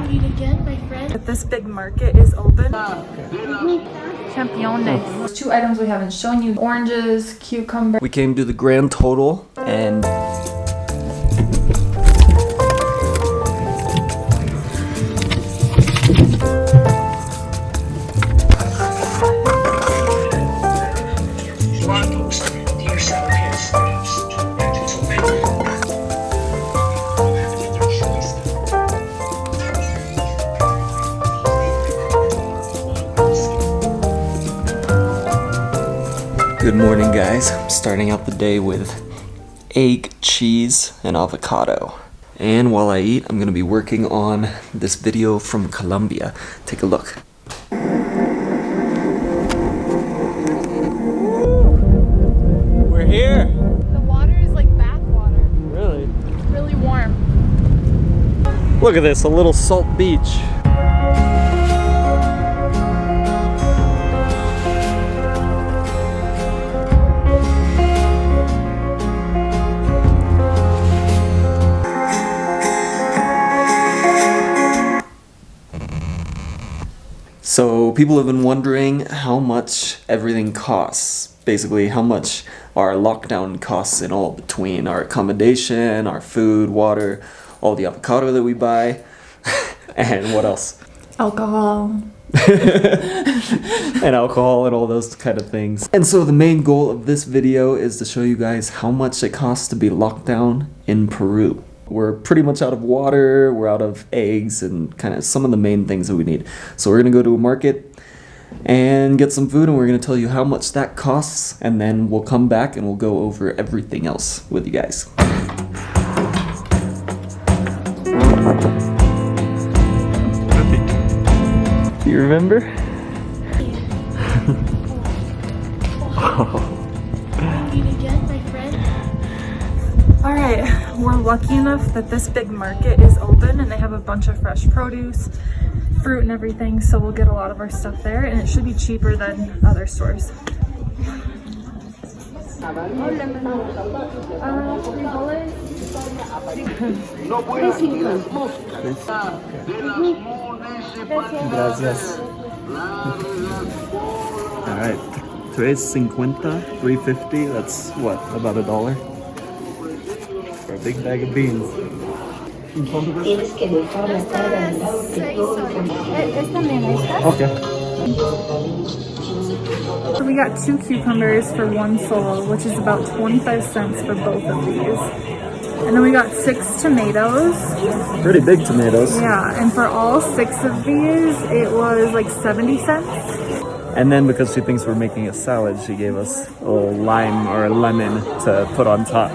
Meet again, my friend. This big market is open. Championes. 2 items we haven't shown you. Oranges, cucumber. We came to the grand total and good morning, guys. I'm starting out the day with egg, cheese, and avocado. And while I eat, I'm gonna be working on this video from Colombia. Take a look. We're here. The water is like bath water. Really? It's really warm. Look at this, a little salt beach. So people have been wondering how much everything costs. Basically, how much our lockdown costs in all between our accommodation, our food, water, all the avocado that we buy, and what else? Alcohol. And alcohol and all those kind of things. And so the main goal of this video is to show you guys how much it costs to be locked down in Peru. We're pretty much out of water, we're out of eggs, and kind of some of the main things that we need. So we're gonna go to a market and get some food, and we're gonna tell you how much that costs, and then we'll come back and we'll go over everything else with you guys. Do you remember? Meet again, my friend. Alright, we're lucky enough that this big market is open and they have a bunch of fresh produce, fruit and everything, so we'll get a lot of our stuff there and it should be cheaper than other stores. Gracias. Alright, 3.50, 3.50, that's what, about $1? For a big bag of beans. Okay. So we got 2 cucumbers for 1 solo, which is about 25 cents for both of these. And then we got 6 tomatoes. Pretty big tomatoes. Yeah, and for all 6 of these, it was like 70 cents. And then because she thinks we're making a salad, she gave us a little lime or a lemon to put on top.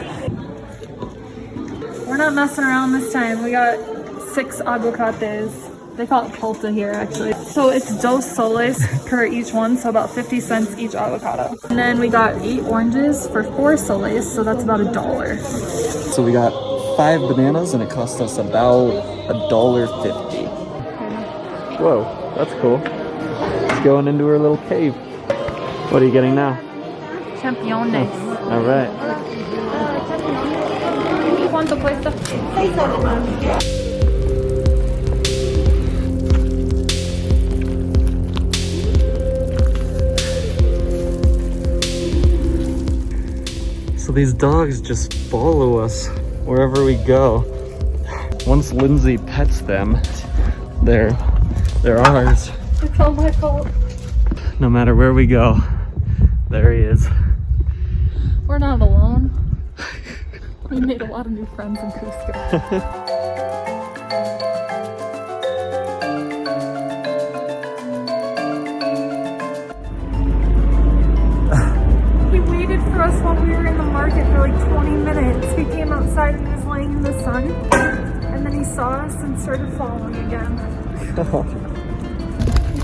We're not messing around this time. We got 6 aguacates. They call it palta here, actually. So it's 2 soles per each one, so about 50 cents each avocado. And then we got 8 oranges for 4 soles, so that's about $1. So we got 5 bananas and it cost us about $1.50. Whoa, that's cool. It's going into her little cave. What are you getting now? Championes. Oh, all right. ¿Cuánto cuesta? 6 soles. So these dogs just follow us wherever we go. Once Lindsay pets them, they're ours. It's all my fault. No matter where we go, there he is. We're not alone. We made a lot of new friends in Cusco. He waited for us while we were in the market for like 20 minutes. He came outside and he was laying in the sun. And then he saw us and started following again.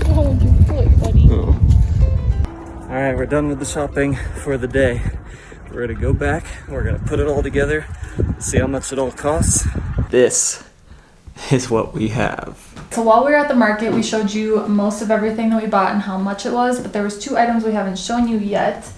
Hold your foot, buddy. Oh. All right, we're done with the shopping for the day. We're gonna go back, we're gonna put it all together, see how much it all costs. This is what we have. So while we were at the market, we showed you most of everything that we bought and how much it was, but there was 2 items we haven't shown you yet.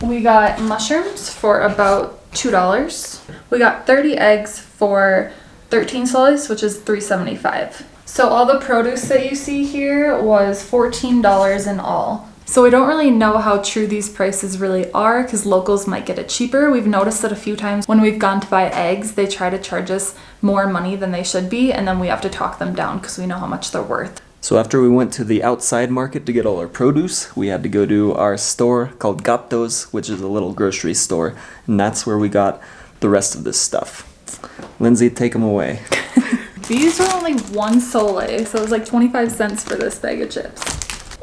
We got mushrooms for about $2. We got 30 eggs for 13 soles, which is $3.75. So all the produce that you see here was $14 in all. So we don't really know how true these prices really are because locals might get it cheaper. We've noticed that a few times when we've gone to buy eggs, they try to charge us more money than they should be, and then we have to talk them down because we know how much they're worth. So after we went to the outside market to get all our produce, we had to go to our store called Gatos, which is a little grocery store, and that's where we got the rest of this stuff. Lindsay, take them away. These were only 1 sole, so it was like 25 cents for this bag of chips.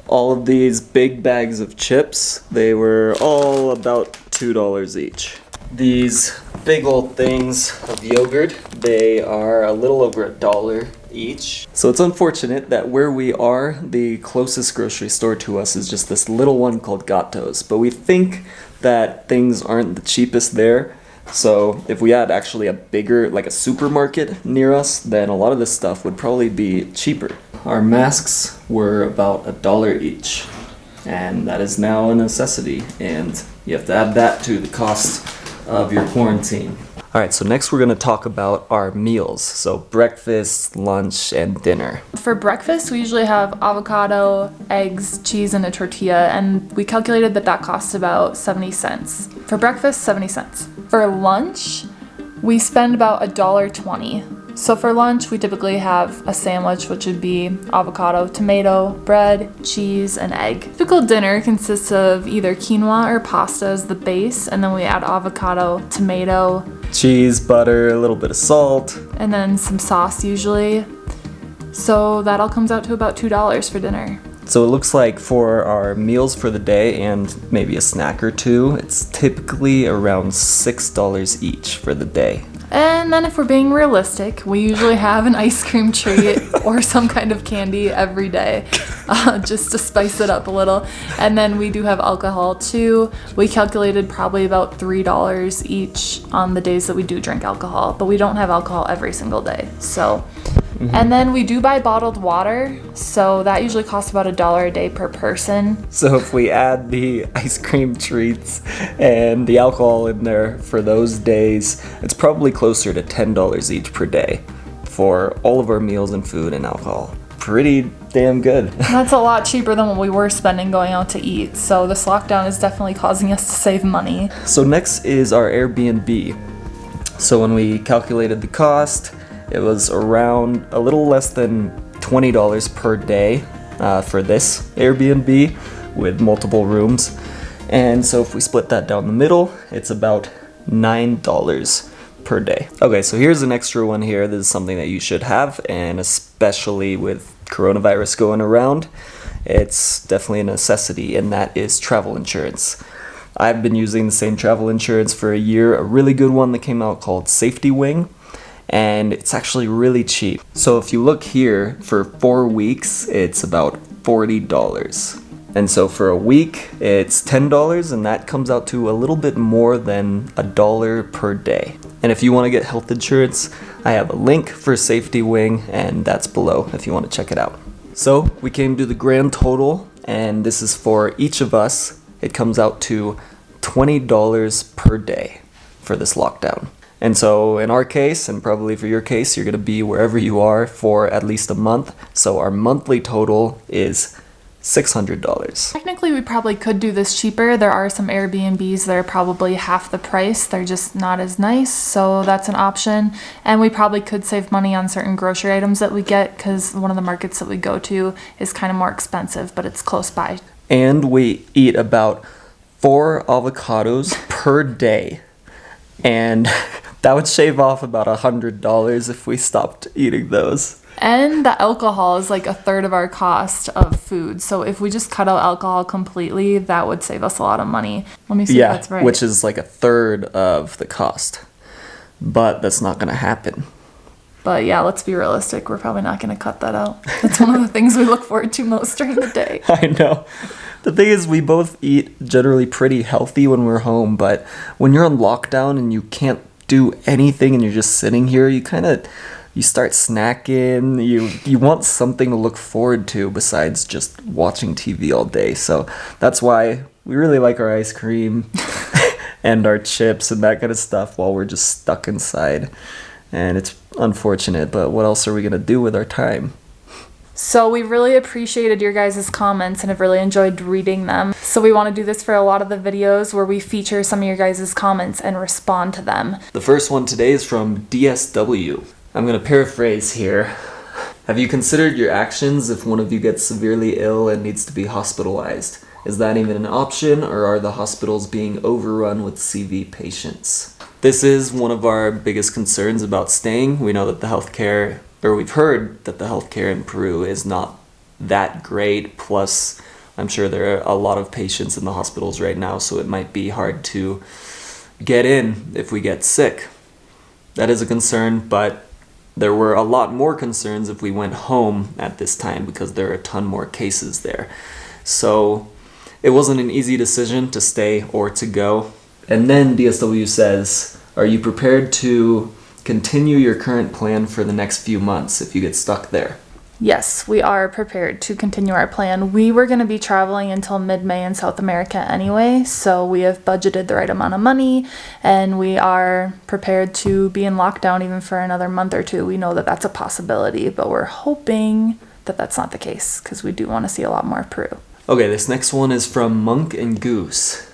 All of these big bags of chips, they were all about $2 each. These big old things of yogurt, they are a little over $1 each. So it's unfortunate that where we are, the closest grocery store to us is just this little one called Gatos. But we think that things aren't the cheapest there. So if we had actually a bigger, like a supermarket near us, then a lot of this stuff would probably be cheaper. Our masks were about $1 each, and that is now a necessity, and you have to add that to the cost of your quarantine. Alright, so next we're going to talk about our meals, so breakfast, lunch, and dinner. For breakfast, we usually have avocado, eggs, cheese, and a tortilla, and we calculated that that costs about 70 cents. For breakfast, 70 cents. For lunch, we spend about $1.20. So for lunch, we typically have a sandwich, which would be avocado, tomato, bread, cheese, and egg. Typical dinner consists of either quinoa or pasta as the base, and then we add avocado, tomato, cheese, butter, a little bit of salt, and then some sauce usually. So that all comes out to about $2 for dinner. So it looks like for our meals for the day and maybe a snack or two, it's typically around $6 each for the day. And then if we're being realistic, we usually have an ice cream treat or some kind of candy every day, just to spice it up a little. And then we do have alcohol too. We calculated probably about $3 each on the days that we do drink alcohol, but we don't have alcohol every single day. So, and then we do buy bottled water, so that usually costs about $1 a day per person. So if we add the ice cream treats and the alcohol in there for those days, it's probably closer to $10 each per day for all of our meals and food and alcohol. Pretty damn good. That's a lot cheaper than what we were spending going out to eat, so this lockdown is definitely causing us to save money. So next is our Airbnb. So when we calculated the cost, it was around a little less than $20 per day for this Airbnb with multiple rooms. And so if we split that down the middle, it's about $9 per day. Okay, so here's an extra one here. This is something that you should have, and especially with coronavirus going around, it's definitely a necessity, and that is travel insurance. I've been using the same travel insurance for a year, a really good one that came out called Safety Wing. And it's actually really cheap. So if you look here, for 4 weeks, it's about $40. And so for a week, it's $10, and that comes out to a little bit more than $1 per day. And if you want to get health insurance, I have a link for Safety Wing, and that's below if you want to check it out. So we came to the grand total, and this is for each of us. It comes out to $20 per day for this lockdown. And so in our case, and probably for your case, you're going to be wherever you are for at least a month. So our monthly total is $600. Technically, we probably could do this cheaper. There are some Airbnbs that are probably half the price. They're just not as nice, so that's an option. And we probably could save money on certain grocery items that we get because one of the markets that we go to is kind of more expensive, but it's close by. And we eat about 4 avocados per day. And that would shave off about $100 if we stopped eating those. And the alcohol is like a third of our cost of food. So if we just cut out alcohol completely, that would save us a lot of money. Let me see if that's right. Which is like a third of the cost. But that's not going to happen. But yeah, let's be realistic. We're probably not going to cut that out. That's one of the things we look forward to most during the day. I know. The thing is, we both eat generally pretty healthy when we're home, but when you're on lockdown and you can't do anything and you're just sitting here, you start snacking. You want something to look forward to besides just watching TV all day. So that's why we really like our ice cream and our chips and that kind of stuff while we're just stuck inside. And it's unfortunate, but what else are we gonna do with our time? So we really appreciated your guys' comments and have really enjoyed reading them. So we want to do this for a lot of the videos where we feature some of your guys' comments and respond to them. The first one today is from DSW. I'm gonna paraphrase here. Have you considered your actions if one of you gets severely ill and needs to be hospitalized? Is that even an option, or are the hospitals being overrun with CV patients? This is one of our biggest concerns about staying. We know that the healthcare, or we've heard that the healthcare in Peru is not that great. Plus, I'm sure there are a lot of patients in the hospitals right now, so it might be hard to get in if we get sick. That is a concern, but there were a lot more concerns if we went home at this time because there are a ton more cases there. So it wasn't an easy decision to stay or to go. And then DSW says, are you prepared to continue your current plan for the next few months if you get stuck there? Yes, we are prepared to continue our plan. We were going to be traveling until mid-May in South America anyway, so we have budgeted the right amount of money, and we are prepared to be in lockdown even for another month or two. We know that that's a possibility, but we're hoping that that's not the case because we do want to see a lot more of Peru. Okay, this next one is from Monk and Goose.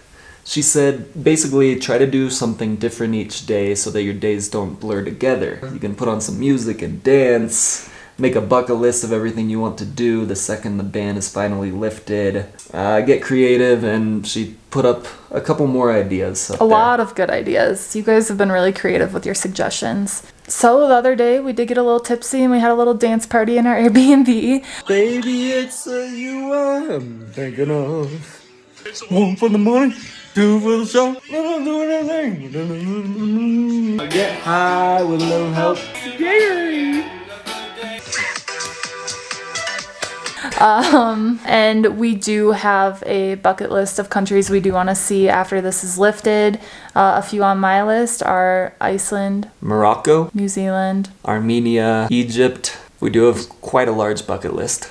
She said, basically try to do something different each day so that your days don't blur together. You can put on some music and dance, make a bucket list of everything you want to do the second the ban is finally lifted. Get creative, and she put up a couple more ideas. A lot of good ideas. You guys have been really creative with your suggestions. So the other day we did get a little tipsy and we had a little dance party in our Airbnb. Baby, it's you I'm thinking of. One for the money, two for the show. Don't do anything. Get high with a little help. Scary. And we do have a bucket list of countries we do want to see after this is lifted. A few on my list are Iceland, Morocco, New Zealand, Armenia, Egypt. We do have quite a large bucket list.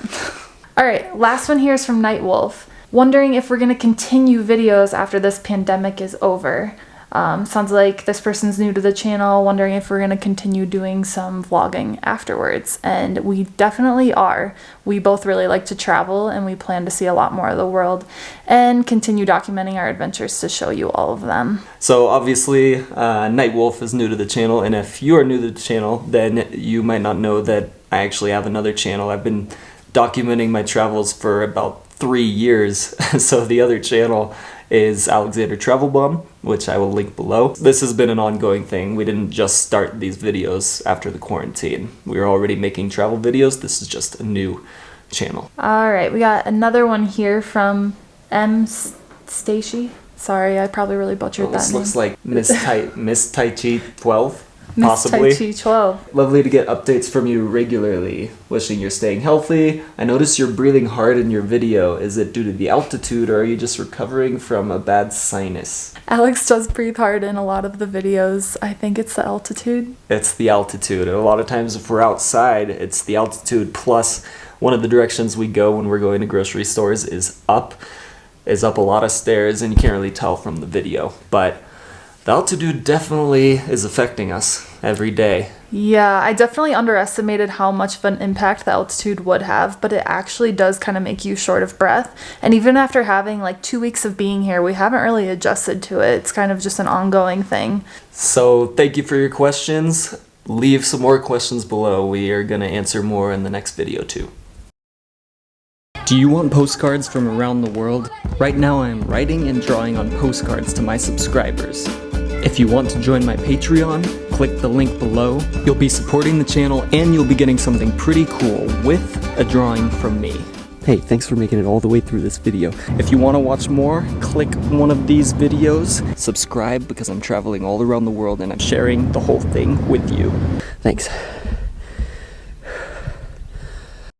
All right, last one here is from Nightwolf. Wondering if we're going to continue videos after this pandemic is over. Sounds like this person's new to the channel, wondering if we're going to continue doing some vlogging afterwards. And we definitely are. We both really like to travel, and we plan to see a lot more of the world and continue documenting our adventures to show you all of them. So obviously, Nightwolf is new to the channel, and if you are new to the channel, then you might not know that I actually have another channel. I've been documenting my travels for about 3 years. So the other channel is Alexander Travelbum, which I will link below. This has been an ongoing thing. We didn't just start these videos after the quarantine. We were already making travel videos. This is just a new channel. All right, we got another one here from M. Stacy. Sorry, I probably really butchered that This name. looks like Miss Tai Chi 12. Possibly. Miss Tai Chi 12. Lovely to get updates from you regularly. Wishing you're staying healthy. I notice you're breathing hard in your video. Is it due to the altitude, or are you just recovering from a bad sinus? Alex does breathe hard in a lot of the videos. I think it's the altitude. It's the altitude. A lot of times if we're outside, it's the altitude plus one of the directions we go when we're going to grocery stores is up a lot of stairs, and you can't really tell from the video. But the altitude definitely is affecting us every day. Yeah, I definitely underestimated how much of an impact the altitude would have, but it actually does kind of make you short of breath. And even after having like 2 weeks of being here, we haven't really adjusted to it. It's kind of just an ongoing thing. So thank you for your questions. Leave some more questions below. We are going to answer more in the next video too. Do you want postcards from around the world? Right now I am writing and drawing on postcards to my subscribers. If you want to join my Patreon, click the link below. You'll be supporting the channel, and you'll be getting something pretty cool with a drawing from me. Hey, thanks for making it all the way through this video. If you want to watch more, click one of these videos. Subscribe, because I'm traveling all around the world and I'm sharing the whole thing with you. Thanks.